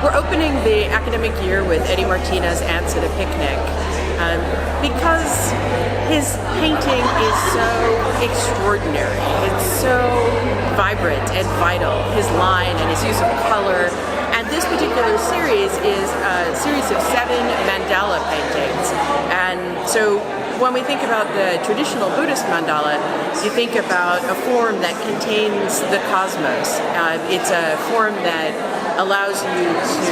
We're opening the academic year with Eddie Martinez' Ants at a Picnic because his painting is so extraordinary. It's so vibrant and vital, his line and his use of color. And this particular series is a series of 7 mandala paintings. And so when we think about the traditional Buddhist mandala, you think about a form that contains the cosmos. It's a form that allows you to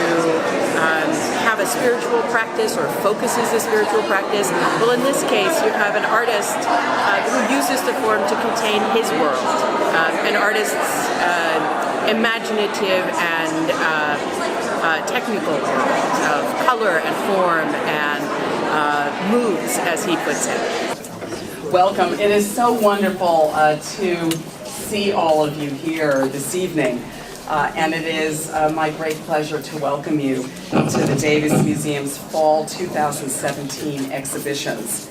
have a spiritual practice or focuses a spiritual practice. Well, in this case, you have an artist who uses the form to contain his world, an artist's imaginative and technical world of color and form and moods, as he puts it. Welcome. It is so wonderful to see all of you here this evening. And it is my great pleasure to welcome you to the Davis Museum's Fall 2017 exhibitions.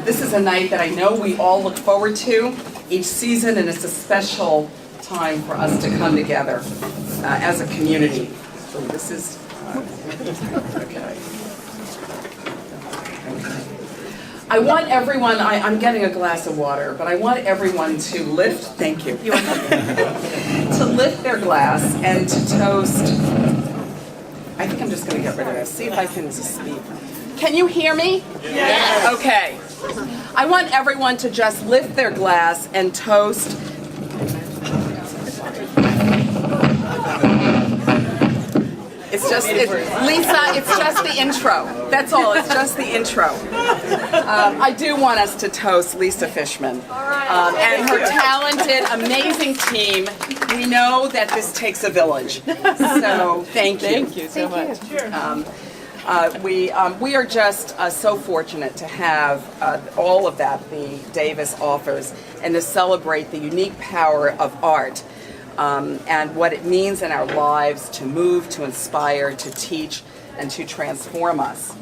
This is a night that I know we all look forward to each season, and it's a special time for us to come together as a community. So this is, okay. I want everyone, I'm getting a glass of water, but I want everyone to lift, thank you, to lift their glass and to toast. I think I'm just going to get rid of this. See if I can speak. Can you hear me? Yes. Okay. I want everyone to just lift their glass and toast. It's just, Lisa, it's just the intro. That's all, it's just the intro. I do want us to toast Lisa Fishman and her talented, amazing team. We know that this takes a village. So thank you. Thank you so much. We are just so fortunate to have all of that the Davis offers and to celebrate the unique power of art. And what it means in our lives to move, to inspire, to teach, and to transform us.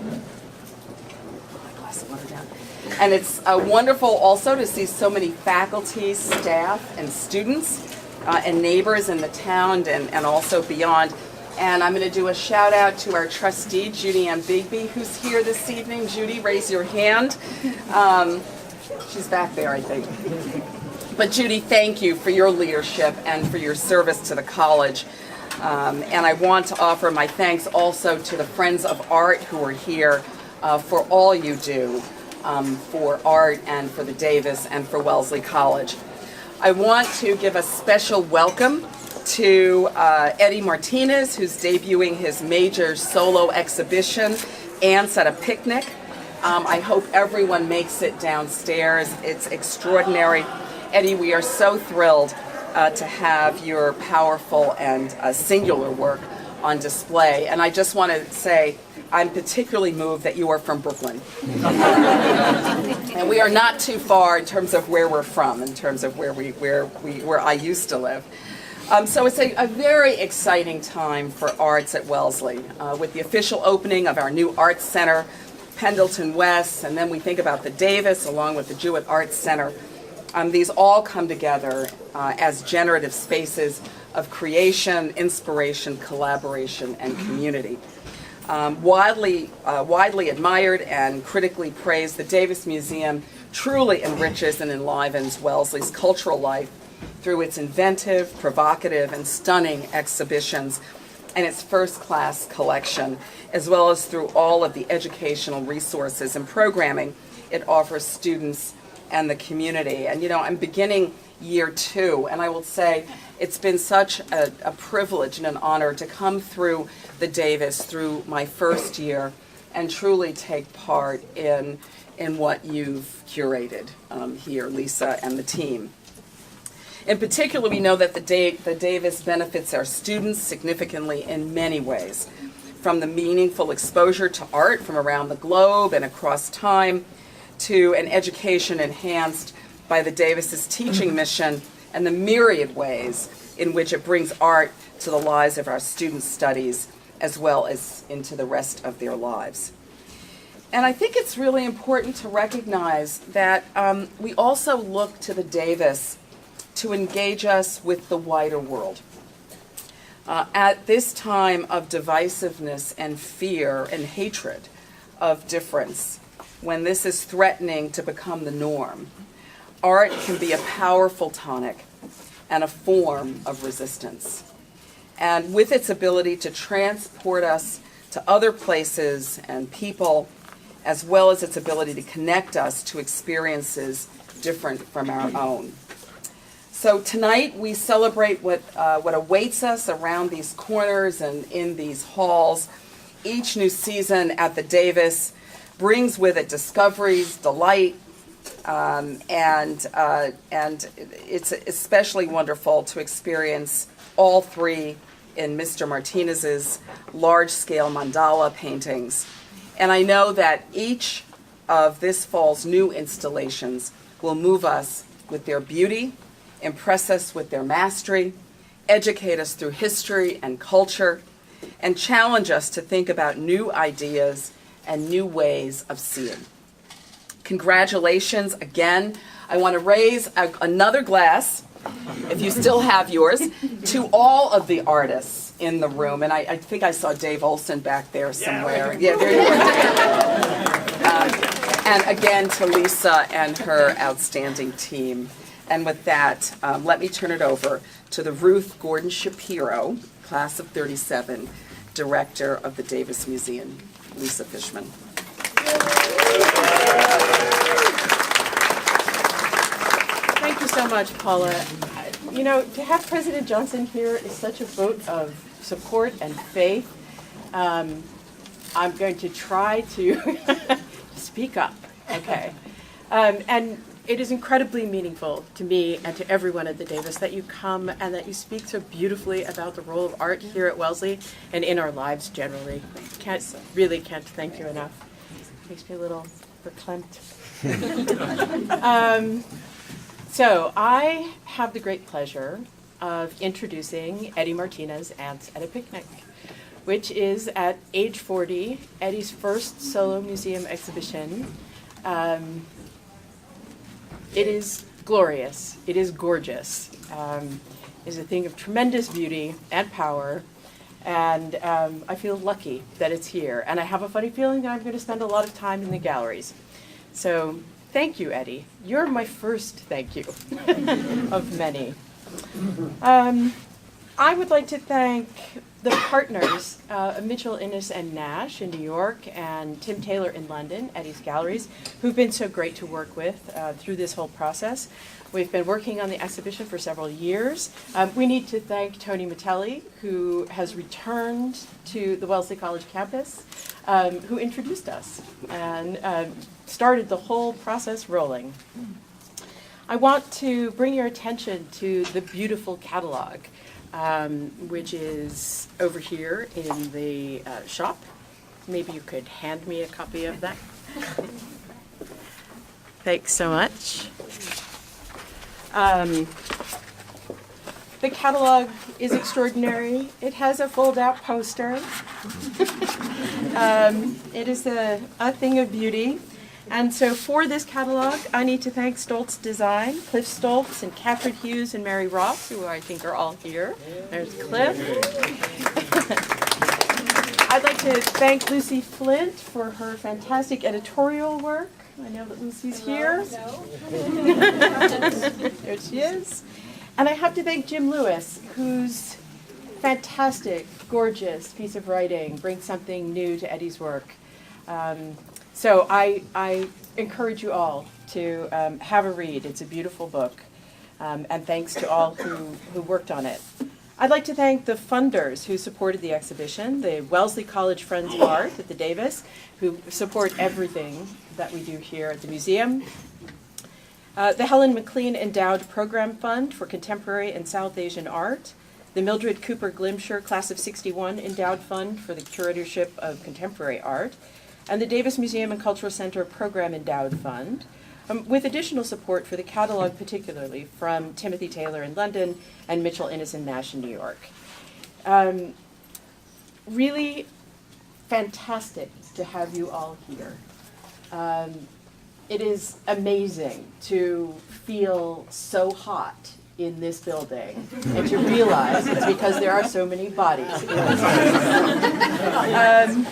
And it's wonderful also to see so many faculty, staff, and students and neighbors in the town and also beyond. And I'm going to do a shout out to our trustee, Judy Ann Bigby, who's here this evening. Judy, raise your hand. She's back there, I think. But Judy, thank you for your leadership and for your service to the college. And I want to offer my thanks also to the Friends of Art who are here for all you do for art and for the Davis and for Wellesley College. I want to give a special welcome to Eddie Martinez, who's debuting his major solo exhibition, Ants at a Picnic. I hope everyone makes it downstairs. It's extraordinary. Eddie, we are so thrilled to have your powerful and singular work on display. And I just want to say, I'm particularly moved that you are from Brooklyn. And we are not too far in terms of where we're from, in terms of where I used to live. So it's a very exciting time for arts at Wellesley, with the official opening of our new Arts Center, Pendleton West, and then we think about the Davis along with the Jewett Arts Center. These all come together as generative spaces of creation, inspiration, collaboration, and community. Widely admired and critically praised, the Davis Museum truly enriches and enlivens Wellesley's cultural life through its inventive, provocative, and stunning exhibitions and its first-class collection, as well as through all of the educational resources and programming it offers students and the community. And you know, I'm beginning year 2, and I will say it's been such a privilege and an honor to come through the Davis through my first year and truly take part in what you've curated here, Lisa and the team. In particular, we know that the Davis benefits our students significantly in many ways, from the meaningful exposure to art from around the globe and across time, to an education enhanced by the Davis's teaching mission and the myriad ways in which it brings art to the lives of our students' studies as well as into the rest of their lives. And I think it's really important to recognize that we also look to the Davis to engage us with the wider world. At this time of divisiveness and fear and hatred of difference, when this is threatening to become the norm, art can be a powerful tonic and a form of resistance. And with its ability to transport us to other places and people, as well as its ability to connect us to experiences different from our own. So tonight we celebrate what awaits us around these corners and in these halls. Each new season at the Davis brings with it discoveries, delight, and it's especially wonderful to experience all three in Mr. Martinez's large-scale mandala paintings. And I know that each of this fall's new installations will move us with their beauty, impress us with their mastery, educate us through history and culture, and challenge us to think about new ideas and new ways of seeing. Congratulations again. I want to raise another glass, if you still have yours, to all of the artists in the room. And I think I saw Dave Olson back there somewhere. Yeah, there you are, Dave. And again to Lisa and her outstanding team. And with that, let me turn it over to the Ruth Gordon Shapiro, class of 37, director of the Davis Museum, Lisa Fishman. Thank you so much, Paula. You know, to have President Johnson here is such a vote of support and faith. I'm going to try to speak up, okay? And it is incredibly meaningful to me and to everyone at the Davis that you come and that you speak so beautifully about the role of art here at Wellesley and in our lives generally. Can't thank you enough. Makes me a little verklempt. So I have the great pleasure of introducing Eddie Martinez, Ants at a Picnic, which is at age 40, Eddie's first solo museum exhibition. It is glorious. It is gorgeous. It is a thing of tremendous beauty and power, and I feel lucky that it's here. And I have a funny feeling that I'm going to spend a lot of time in the galleries. So thank you, Eddie. You're my first thank you of many. I would like to thank the partners, Mitchell, Innes, and Nash in New York, and Tim Taylor in London, Eddie's Galleries, who've been so great to work with through this whole process. We've been working on the exhibition for several years. We need to thank Tony Metelli, who has returned to the Wellesley College campus, who introduced us and started the whole process rolling. I want to bring your attention to the beautiful catalog, which is over here in the shop. Maybe you could hand me a copy of that. Thanks so much. The catalog is extraordinary. It has a fold-out poster. It is a thing of beauty. And so for this catalog, I need to thank Stoltz Design, Cliff Stoltz and Catherine Hughes and Mary Ross, who I think are all here. There's Cliff. I'd like to thank Lucy Flint for her fantastic editorial work. I know that Lucy's here. There she is. And I have to thank Jim Lewis, whose fantastic, gorgeous piece of writing brings something new to Eddie's work. So I encourage you all to have a read. It's a beautiful book. And thanks to all who worked on it. I'd like to thank the funders who supported the exhibition, the Wellesley College Friends of Art at the Davis, who support everything that we do here at the museum. The Helen McLean Endowed Program Fund for Contemporary and South Asian Art. The Mildred Cooper Glimsher Class of '61 Endowed Fund for the Curatorship of Contemporary Art. And the Davis Museum and Cultural Center Program Endowed Fund, with additional support for the catalog particularly from Timothy Taylor in London and Mitchell, Innes, and Nash in New York. Really fantastic to have you all here. It is amazing to feel so hot in this building and to realize it's because there are so many bodies in this building.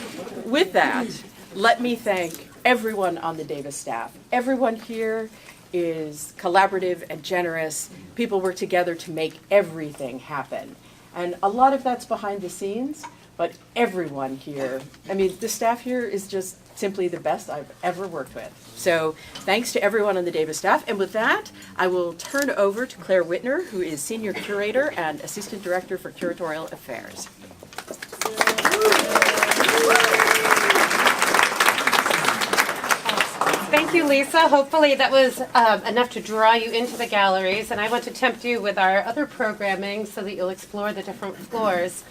With that, let me thank everyone on the Davis staff. Everyone here is collaborative and generous. People work together to make everything happen. And a lot of that's behind the scenes, but everyone here, I mean, the staff here is just simply the best I've ever worked with. So thanks to everyone on the Davis staff. And with that, I will turn over to Claire Whitner, who is Senior Curator and Assistant Director for Curatorial Affairs. Thank you, Lisa. Hopefully that was enough to draw you into the galleries. And I want to tempt you with our other programming so that you'll explore the different floors.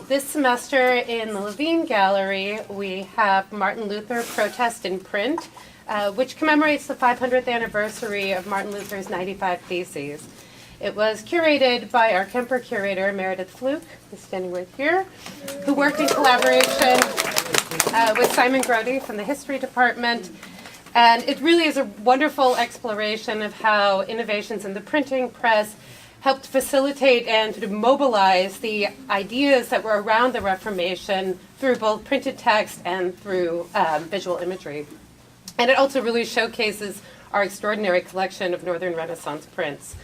This semester in the Levine Gallery, we have Martin Luther Protest in Print, which commemorates the 500th anniversary of Martin Luther's 95 Theses. It was curated by our Kemper curator, Meredith Fluke, who's standing right here, who worked in collaboration with Simon Grody from the History Department. And it really is a wonderful exploration of how innovations in the printing press helped facilitate and sort of mobilize the ideas that were around the Reformation through both printed text and through visual imagery. And it also really showcases our extraordinary collection of Northern Renaissance prints.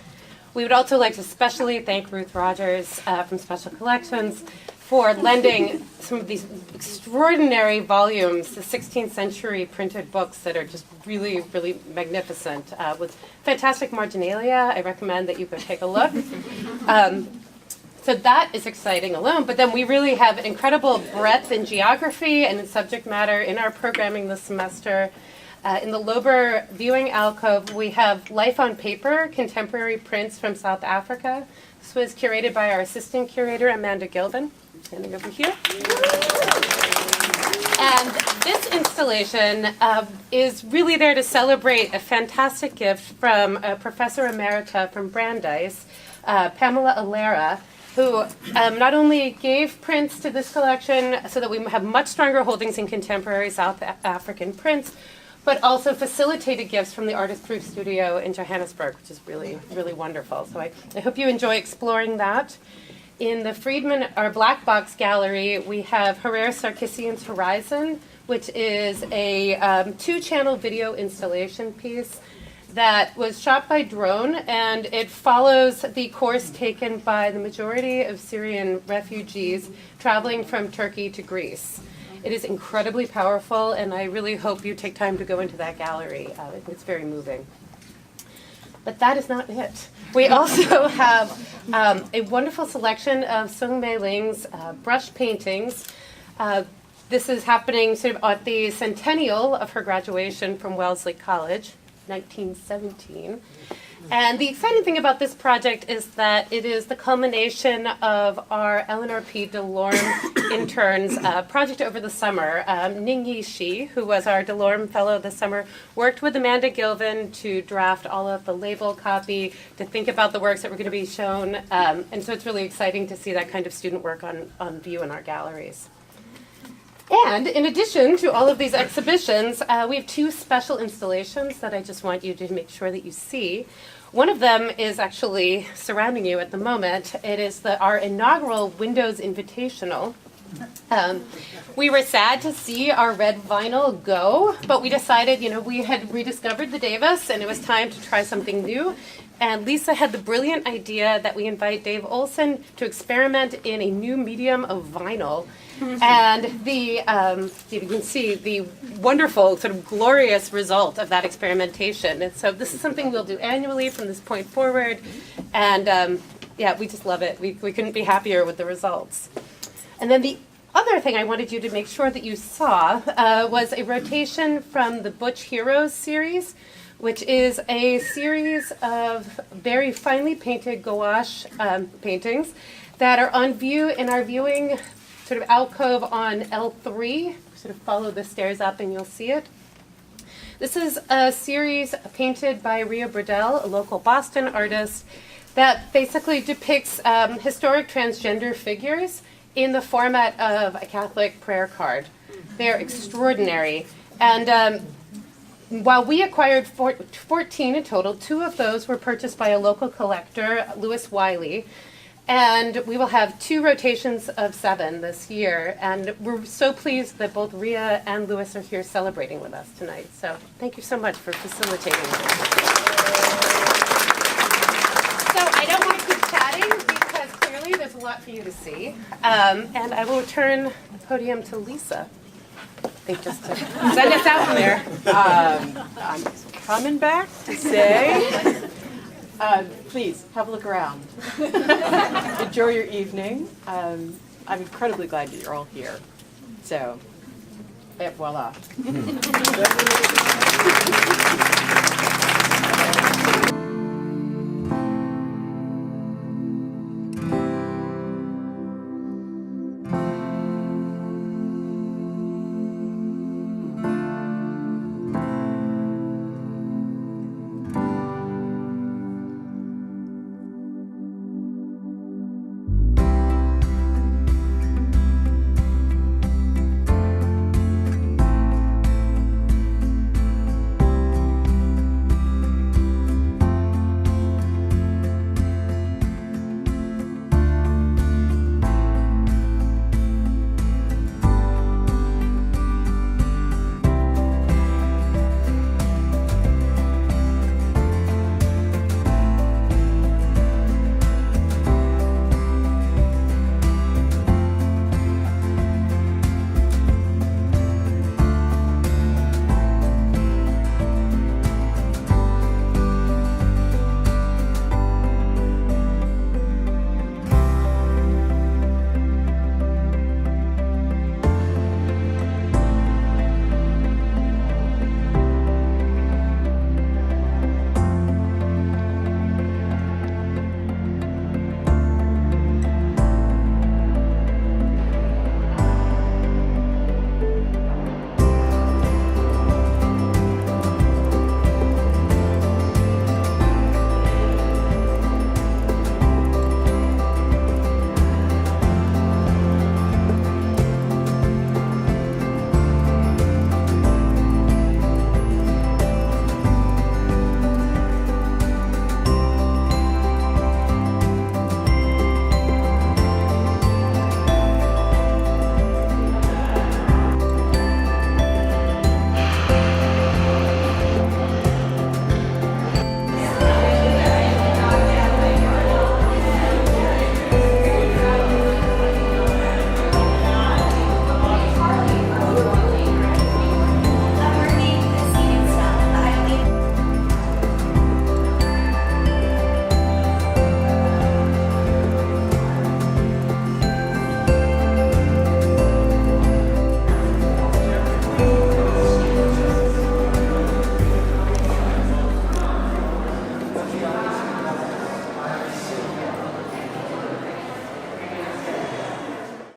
We would also like to especially thank Ruth Rogers from Special Collections for lending some of these extraordinary volumes, the 16th century printed books that are just really, really magnificent, with fantastic marginalia. I recommend that you go take a look. So that is exciting alone, but then we really have an incredible breadth in geography and in subject matter in our programming this semester. In the Lober viewing alcove, we have Life on Paper, contemporary prints from South Africa. This was curated by our assistant curator, Amanda Gilvin. Standing over here. And this installation is really there to celebrate a fantastic gift from a professor emerita from Brandeis, Pamela Alera, who not only gave prints to this collection so that we have much stronger holdings in contemporary South African prints, but also facilitated gifts from the Artist Proof Studio in Johannesburg, which is really, really wonderful. So I hope you enjoy exploring that. In the Friedman, our Black Box Gallery, we have Herrera Sarkissian's Horizon, which is a 2-channel video installation piece that was shot by drone, and it follows the course taken by the majority of Syrian refugees traveling from Turkey to Greece. It is incredibly powerful, and I really hope you take time to go into that gallery. I think it's very moving. But that is not it. We also have a wonderful selection of Sung Mei Ling's brush paintings. This is happening sort of at the centennial of her graduation from Wellesley College, 1917. And the exciting thing about this project is that it is the culmination of our Eleanor P. DeLorme interns project over the summer. Ningyi Shi, who was our DeLorme fellow this summer, worked with Amanda Gilvin to draft all of the label copy, to think about the works that were going to be shown. And so it's really exciting to see that kind of student work on view in our galleries. And in addition to all of these exhibitions, we have 2 special installations that I just want you to make sure that you see. One of them is actually surrounding you at the moment. It is our inaugural Windows Invitational. We were sad to see our red vinyl go, but we decided, we had rediscovered the Davis, and it was time to try something new. And Lisa had the brilliant idea that we invite Dave Olson to experiment in a new medium of vinyl. And you can see the wonderful, sort of glorious result of that experimentation. And so this is something we'll do annually from this point forward. And we just love it. We couldn't be happier with the results. And then the other thing I wanted you to make sure that you saw was a rotation from the Butch Heroes series, which is a series of very finely painted gouache paintings that are on view in our viewing sort of alcove on L3. Sort of follow the stairs up and you'll see it. This is a series painted by Ria Burdell, a local Boston artist, that basically depicts historic transgender figures in the format of a Catholic prayer card. They're extraordinary. And while we acquired 14 in total, 2 of those were purchased by a local collector, Lewis Wiley. And we will have 2 rotations of 7 this year. And we're so pleased that both Rhea and Lewis are here celebrating with us tonight. So thank you so much for facilitating this. So I don't want to keep chatting because clearly there's a lot for you to see. And I will return the podium to Lisa. They just took send us out from there. I'm coming back to say, please have a look around. Enjoy your evening. I'm incredibly glad that you're all here. So, et voila.